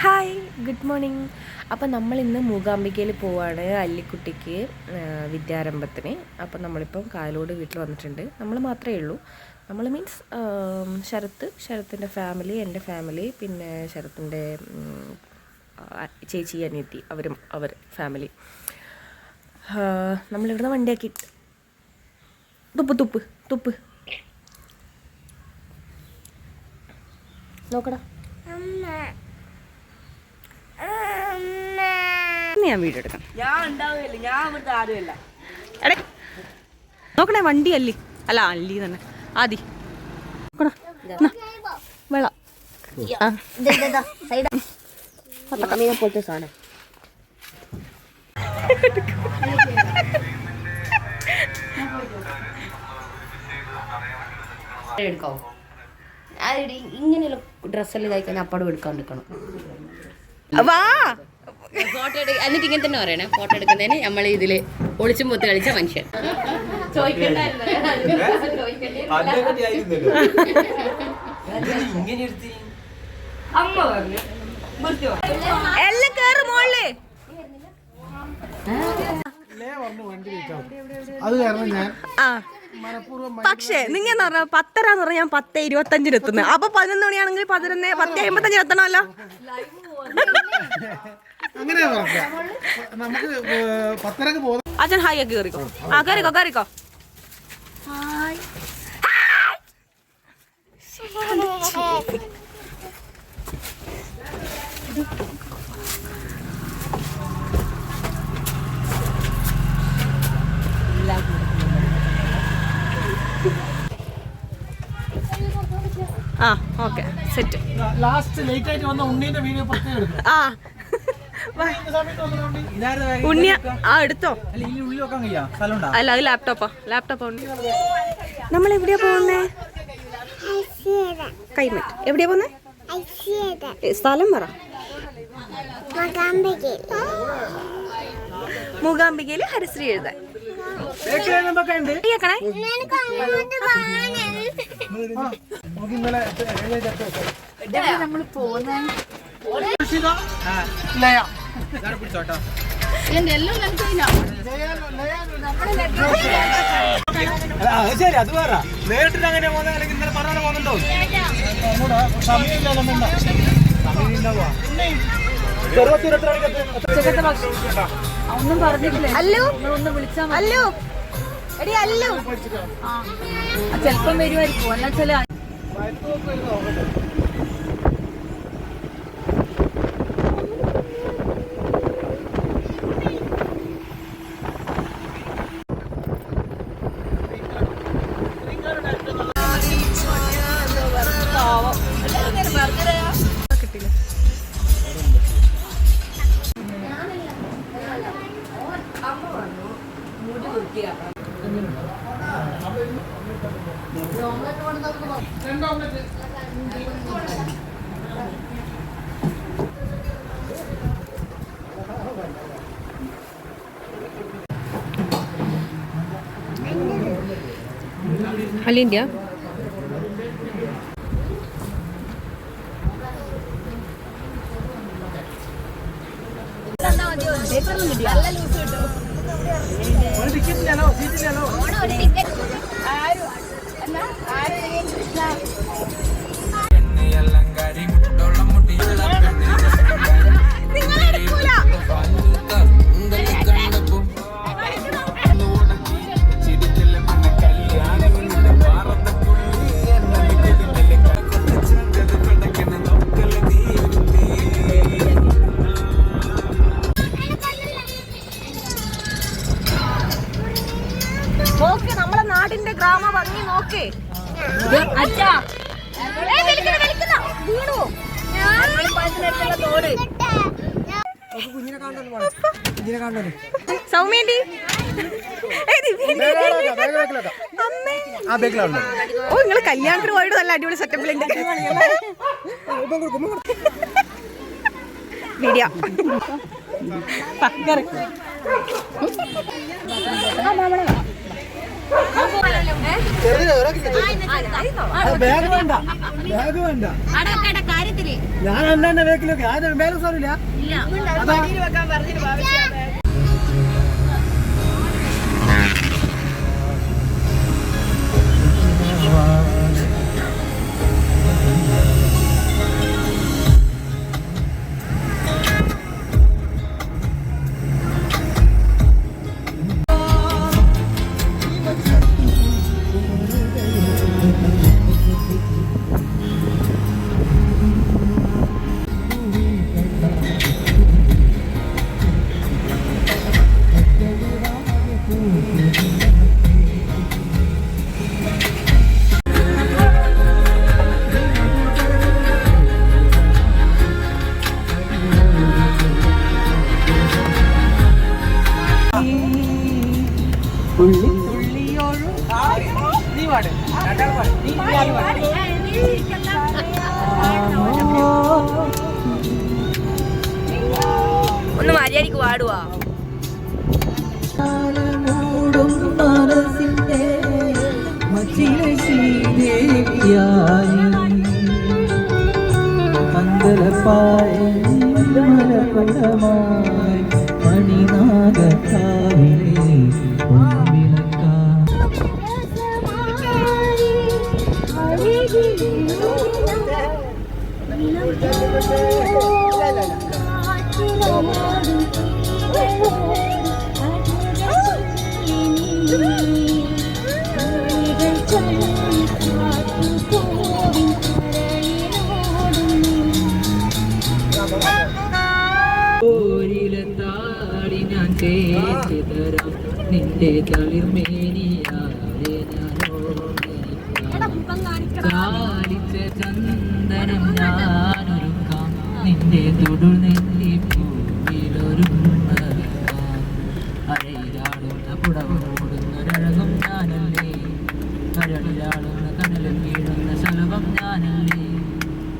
Hi, good morning. അപ്പം നമ്മളിന്ന് മൂകാംബികയിൽ പോവാണ് അല്ലിക്കുട്ടിക്ക് വിദ്യാരംഭത്തിന്. അപ്പം നമ്മളിപ്പം കായലോട് വീട്ടിൽ വന്നിട്ടുണ്ട്. നമ്മൾ മാത്രമേ ഉള്ളൂ. നമ്മൾ മീൻസ് ശരത്തിൻ്റെ ഫാമിലി, എൻ്റെ ഫാമിലി, പിന്നെ ശരത്തിൻ്റെ ചേച്ചി അനിയത്തി, അവർ ഫാമിലി. നമ്മളിവിടുന്ന് വണ്ടിയാക്കി തുപ്പ് നോക്കടാ. ഞാൻ വീഡിയോ എടുക്കാം. നോക്കണേ, വണ്ടി അല്ലി തന്നെ ആദി വെള്ളം പോലത്തെ സാധനം. എടുക്കാവോ? ഇങ്ങനെയുള്ള ഡ്രസ്സെല്ലാം ഇതായി കഴിഞ്ഞാൽ അപ്പാടും എടുക്കാണ്ടിരിക്കണം. ഫോട്ടോ എന്നിട്ട് ഇങ്ങനെ തന്നെ പറയണേ. ഫോട്ടോ എടുക്കുന്നതിന് നമ്മൾ ഇതില് ഒളിച്ചും പൊത്ത് കളിച്ച മനുഷ്യൻ. എല്ലാം കേറ് മോളില്. പക്ഷേ നിങ്ങൾ എന്ന് പറഞ്ഞാൽ 10:30 എന്ന് പറഞ്ഞാൽ ഞാൻ 10:25 എത്തുന്നത്. അപ്പൊ 11 മണിയാണെങ്കിൽ 10:55 എത്തണമല്ലോ. അച്ഛൻ ഹായ് ഒക്കെ കയറിക്കോ. കയറിക്കോ. ആ ഓക്കെ, സെറ്റ്. ലാസ്റ്റ് ലേറ്റ് ആയിട്ട് വന്ന ഉണ്ണീന്റെ വീഡിയോ ആ ഉണ്ണിയ എടുത്തോ. അല്ല, അത് ലാപ്ടോപ്പാ ഉണ്ട്. നമ്മൾ എവിടെയാ പോകുന്നേ? കൈമറ്റ്. എവിടെയാ പോകുന്നേ? സ്ഥലം പറ. മൂകാംബികയില് ഹരിശ്രീ എഴുതാൻ. നമ്മൾ പോകുന്ന ശരി, അത് വേറെ നേരിട്ട് അങ്ങനെ പോകുന്ന അല്ലെങ്കിൽ ഇന്നലെ പറഞ്ഞ പോകുന്നുണ്ടോ? ഒന്നും പറഞ്ഞിട്ടില്ല. ഒന്ന് വിളിച്ചാ അല്ലോ, എടി അല്ലോ. ചെലപ്പം വരുമായിരിക്കും. എന്നാ ചില അല്ലിന്ത്യ. നമ്മളെ നാടിന്റെ ഗ്രാമ ഭംഗി നോക്കേ. സൗമ്യന്റെ ഓ, നിങ്ങള് കല്യാണത്തിന് പോയിട്ട് നല്ല അടിപൊളി സെറ്റപ്പിലുണ്ട്. വീഡിയോ ബാഗ് വേണ്ട, ബാഗ് വേണ്ട. ഞാൻ എന്നെ വേക്കിലൊക്കെ ആരും ബാലൻസ് അറിയില്ല. അതാ ഒന്ന് മര്യാദക്ക് പാടുവാ. നിന്റെ തളിർമേനിയാലെ ചാലിച്ച ചന്ദനം ഞാനൊരുക്കാം നിന്റെ തൊടു നെല്ലിപ്പൂവിലൊരുക്കാം അരയിലാടുന്ന പുടവ ഓടുന്നൊരഴകും ഞാനല്ലേ കരളിലാടുന്ന കനലിൽ വീഴുന്ന ശലഭം ഞാനല്ലേ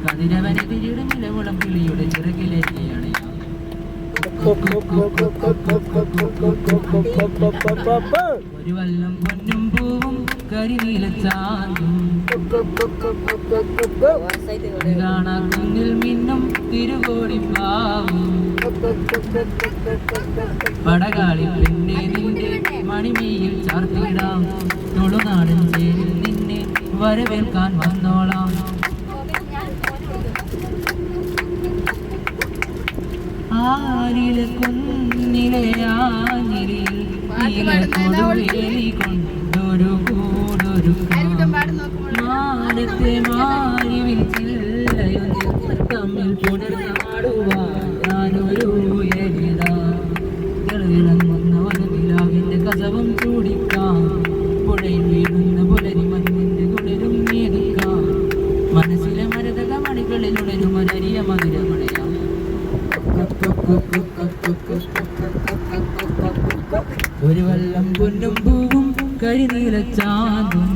കതിരവനെതിരിയുടെ നിലവുളം കിളിയുടെ ചിറകിലേക്കാണ് ഒരു വല്ലം പൊന്നും പൂവും കരിനീല ചാന്തും കാണാ കുന്നിൽ മിന്നും തിരുകോടി പാവും പടകാളി പെണ്ണെ നിന്റെ മണിമേയിൽ ചാർത്തിടാം തൊടുനാടൻ ചേരിൽ നിന്നെ വരവേൽക്കാൻ വന്നോളാം ആരിലെ കുന്നിലെ ആഞ്ഞിരിയിൽ നീലക്കൊടുവേലി കൊണ്ടൊരു കൂടൊരു മാനത്തെ മാരിവിൽ ചില്ലയൊന്നിൽ തമ്മിൽ പുണർന്നാടുവാൻ ഞാനൊരു എഴുതാ തെളിവിളങ്ങുന്ന ഒരു നിലാവിന്റെ കസവും ചൂടിക്കാം പുഴയിൽ വീഴുന്ന പുലരി മഞ്ഞിന്റെ കുളിരും നീതിക്കാം മനസ്സിലെ മരതക മണികളിൽ ഉണരും ഒരരിയ മധുരമണയാം ഒരു വല്ലം പൊന്നും പൂവും കരിനീല ചാന്തും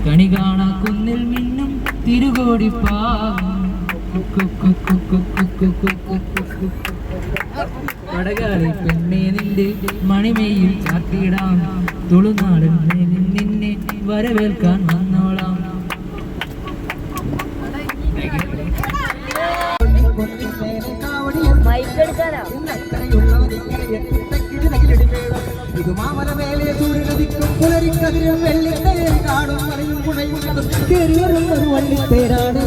കണി കാണാ കുന്നിൽ മിന്നും തിരുകോടി പാവും പടകാളി പെണ്ണെ നിന്റെ മണിമേയിൽ ചാട്ടിയിടാം തുളുനാടൻ നിന്നെ വരവേൽക്കാൻ വന്നോളാം. വള്ളിത്തേരാണ്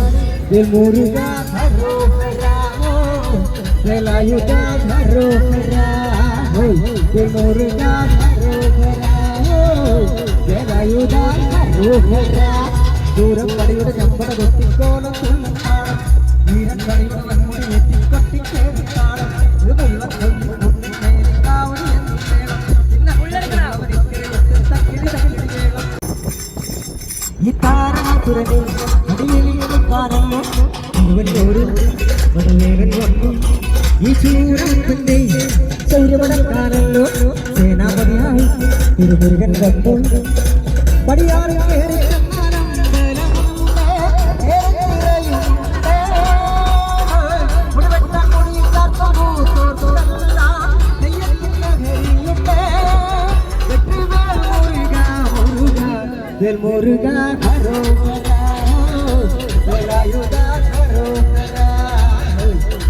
ദൂരം പടിയുടെ ചമ്പട കൊത്തിക്കോളം വീരൻ ഈ താരമാതുരനെ അടിയെലിക്കാരല്ലോ മുഴുവനോട് വടവേഗൻ വന്നു ഈ ചൂരത്തിന്റെ സൗരവടക്കാരല്ലോ സേനാപതിയായി തിരുമുരുകൻ വന്നു പടിയാറി കയറി del Muruga Karogara, del Ayuda Karogara,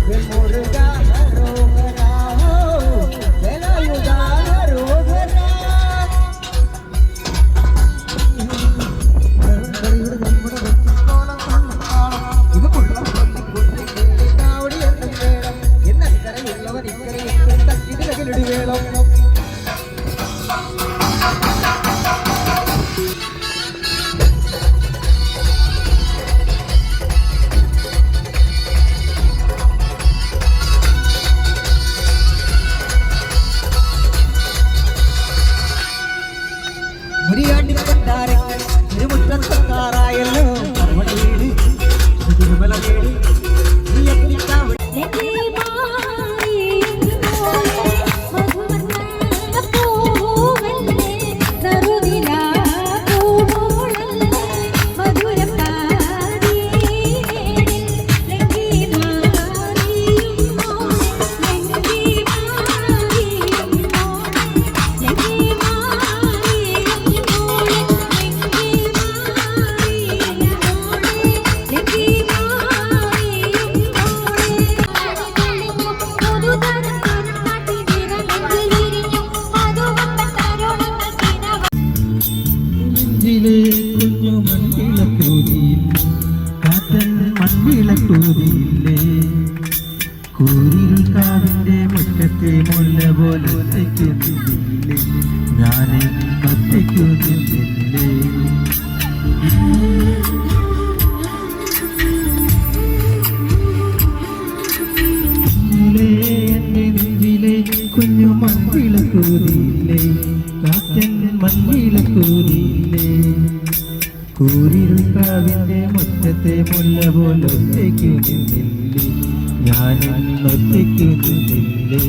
del Muruga Karogara, del Ayuda Karogara. ഇത് കൊള്ളാം വേണം. മുരിയാണ്ടിക്കൊണ്ടാരങ്ങൾ തിരുമുറ്റത്താറായല്ലോ അർവണ വീട് തിരുമല വീട് കുഞ്ഞു മൺവിളക്കൂതിയില്ലേ കാറ്റൻ മൺവിളക്കൂതിയില്ലേ കൂരിരുൾ കാവിന്റെ മുറ്റത്തെ മുല്ല പോലെ ഒറ്റയ്ക്ക് നിന്നില്ലേ ഞാനേ ഒറ്റയ്ക്ക് നിന്നില്ലേ എന്റെ നെഞ്ചിലെ കുഞ്ഞു മൺവിളക്കൂതിയില്ലേ കാറ്റൻ മൺവിളക്കൂതിയില്ലേ കൂരിരുൾ കാവിന്റെ മുറ്റത്തെ മുല്ല പോലെ ഒറ്റയ്ക്ക് നിന്നില്ലേ ഞാനൊറ്റയ്ക്ക് നിന്നില്ലേ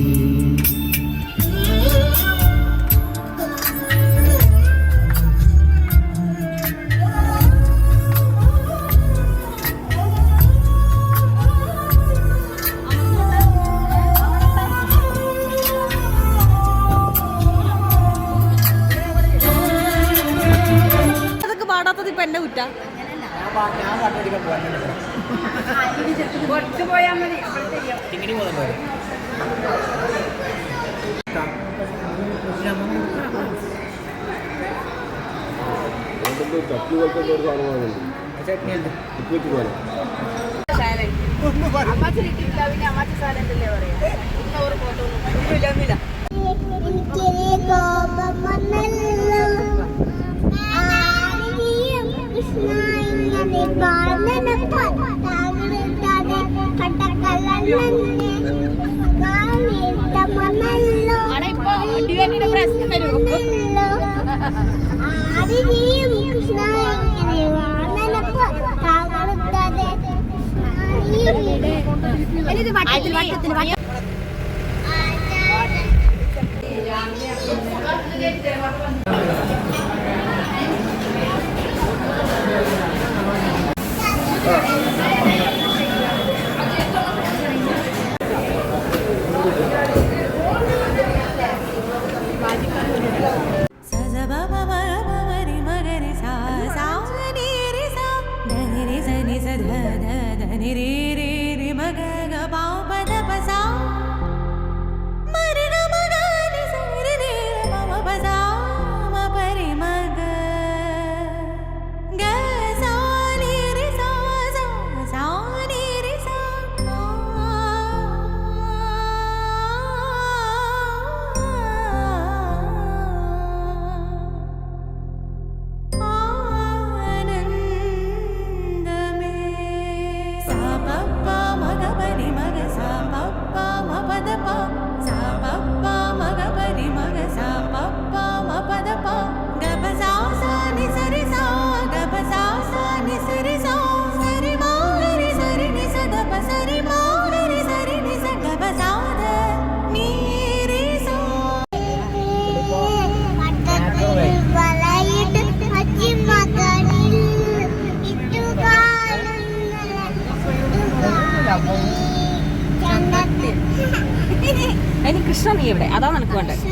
പാടാത്തത് ഇപ്പൊ എന്നെ കുറ്റ അതിന് കൃഷ്ണ നീ എവിടെ? അതാ നിനക്ക് വേണ്ടത്.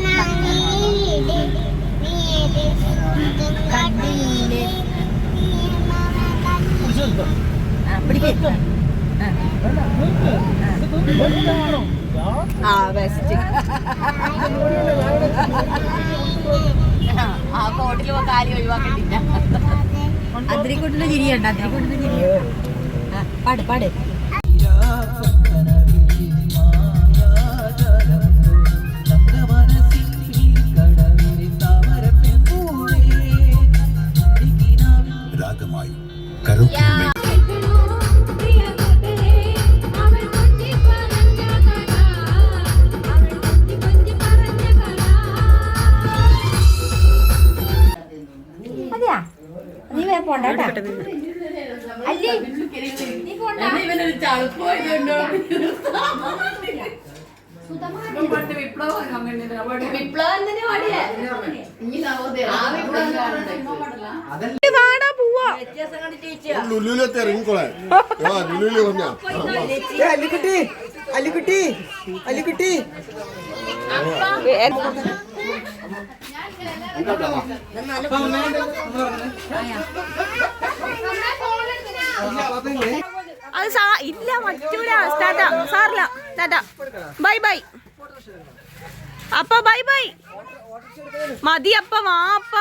കോട്ടിൽ കാലി ഒഴിവാക്കണ്ടില്ല. അതിരിക്കൂട്ടിന്റെ ചിരിയുണ്ട്, അതിരിക്കൂട്ടിന്റെ ചിരി. പാട് പാട്. രാഗമായി കരോക്കെ അതെയാ, നീ വേറെ പോണ്ട കേട്ടാ. അല്ലേ നീ പോണ്ട. ലുലുലത്തെ ഇറങ്ങിക്കോളെ ലുലുലു പറഞ്ഞ അല്ലിക്കുട്ടി അല്ലിക്കുട്ടി അല്ലിക്കുട്ടി അത് ഇല്ല മറ്റൂല സാറില്ല ടാറ്റ ബൈ ബൈ അപ്പ ബൈ ബൈ മതി അപ്പ വാ അപ്പ